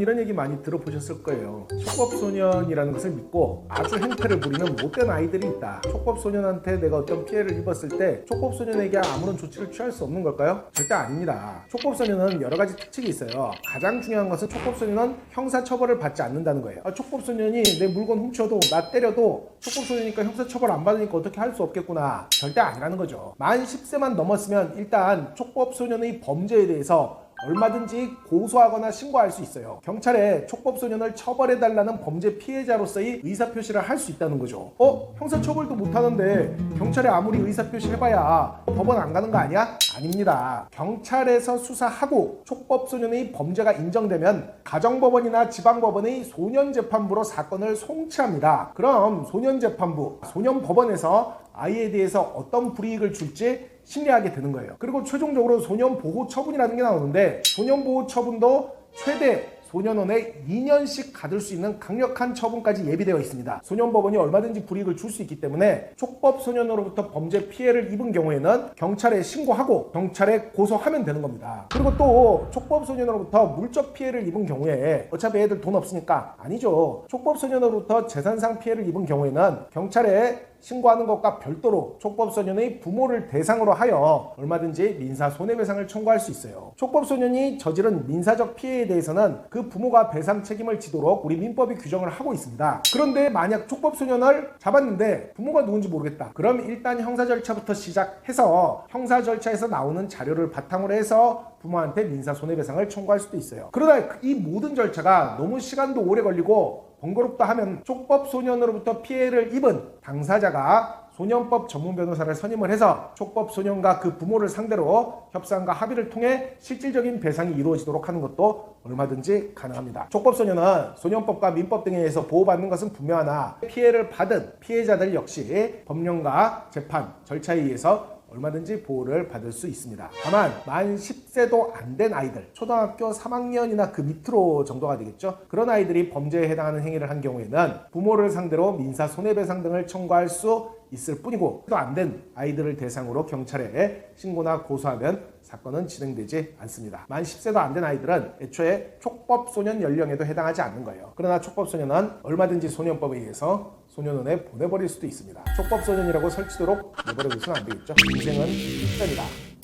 이런 얘기 많이 들어보셨을 거예요. 촉법소년이라는 것을 믿고 아주 행태를 부리는 못된 아이들이 있다. 촉법소년한테 내가 어떤 피해를 입었을 때 촉법소년에게 아무런 조치를 취할 수 없는 걸까요? 절대 아닙니다. 촉법소년은 여러 가지 특징이 있어요. 가장 중요한 것은 촉법소년은 형사처벌을 받지 않는다는 거예요. 촉법소년이 내 물건 훔쳐도 나 때려도 촉법소년이니까 형사처벌 안 받으니까 어떻게 할 수 없겠구나. 절대 아니라는 거죠. 만 10세만 넘었으면 일단 촉법소년의 범죄에 대해서 얼마든지 고소하거나 신고할 수 있어요. 경찰에 촉법소년을 처벌해달라는 범죄 피해자로서의 의사표시를 할 수 있다는 거죠. 형사처벌도 못하는데 경찰에 아무리 의사표시 해봐야 법원 안 가는 거 아니야? 아닙니다. 경찰에서 수사하고 촉법소년의 범죄가 인정되면 가정법원이나 지방법원의 소년재판부로 사건을 송치합니다. 그럼 소년재판부, 소년법원에서 아이에 대해서 어떤 불이익을 줄지 심리하게 되는 거예요. 그리고 최종적으로 소년보호처분이라는 게 나오는데 소년보호처분도 최대 소년원에 2년씩 가둘 수 있는 강력한 처분까지 예비되어 있습니다. 소년법원이 얼마든지 불이익을 줄 수 있기 때문에 촉법소년으로부터 범죄 피해를 입은 경우에는 경찰에 신고하고 경찰에 고소하면 되는 겁니다. 그리고 또 촉법소년으로부터 물적 피해를 입은 경우에 어차피 애들 돈 없으니까 아니죠. 촉법소년으로부터 재산상 피해를 입은 경우에는 경찰에 신고하는 것과 별도로 촉법소년의 부모를 대상으로 하여 얼마든지 민사 손해배상을 청구할 수 있어요. 촉법소년이 저지른 민사적 피해에 대해서는 그 부모가 배상 책임을 지도록 우리 민법이 규정을 하고 있습니다. 그런데 만약 촉법소년을 잡았는데 부모가 누군지 모르겠다. 그럼 일단 형사 절차부터 시작해서 형사 절차에서 나오는 자료를 바탕으로 해서 부모한테 민사 손해배상을 청구할 수도 있어요. 그러나 이 모든 절차가 너무 시간도 오래 걸리고 번거롭다 하면 촉법소년으로부터 피해를 입은 당사자가 소년법 전문 변호사를 선임을 해서 촉법소년과 그 부모를 상대로 협상과 합의를 통해 실질적인 배상이 이루어지도록 하는 것도 얼마든지 가능합니다. 촉법소년은 소년법과 민법 등에 의해서 보호받는 것은 분명하나 피해를 받은 피해자들 역시 법령과 재판 절차에 의해서 얼마든지 보호를 받을 수 있습니다. 다만 만 10세도 안 된 아이들, 초등학교 3학년이나 그 밑으로 정도가 되겠죠. 그런 아이들이 범죄에 해당하는 행위를 한 경우에는 부모를 상대로 민사 손해배상 등을 청구할 수 있을 뿐이고 또 안 된 아이들을 대상으로 경찰에 신고나 고소하면 사건은 진행되지 않습니다. 만 10세도 안 된 아이들은 애초에 촉법소년 연령에도 해당하지 않는 거예요. 그러나 촉법소년은 얼마든지 소년법에 의해서 소년원에 보내버릴 수도 있습니다. 촉법소년이라고 설치도록 내버려 두서는 안 되겠죠. 인생은 일전이다.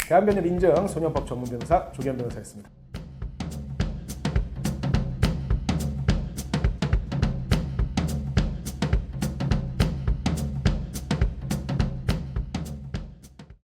대한변협 인증 소년법 전문 변호사 조기현 변호사였습니다.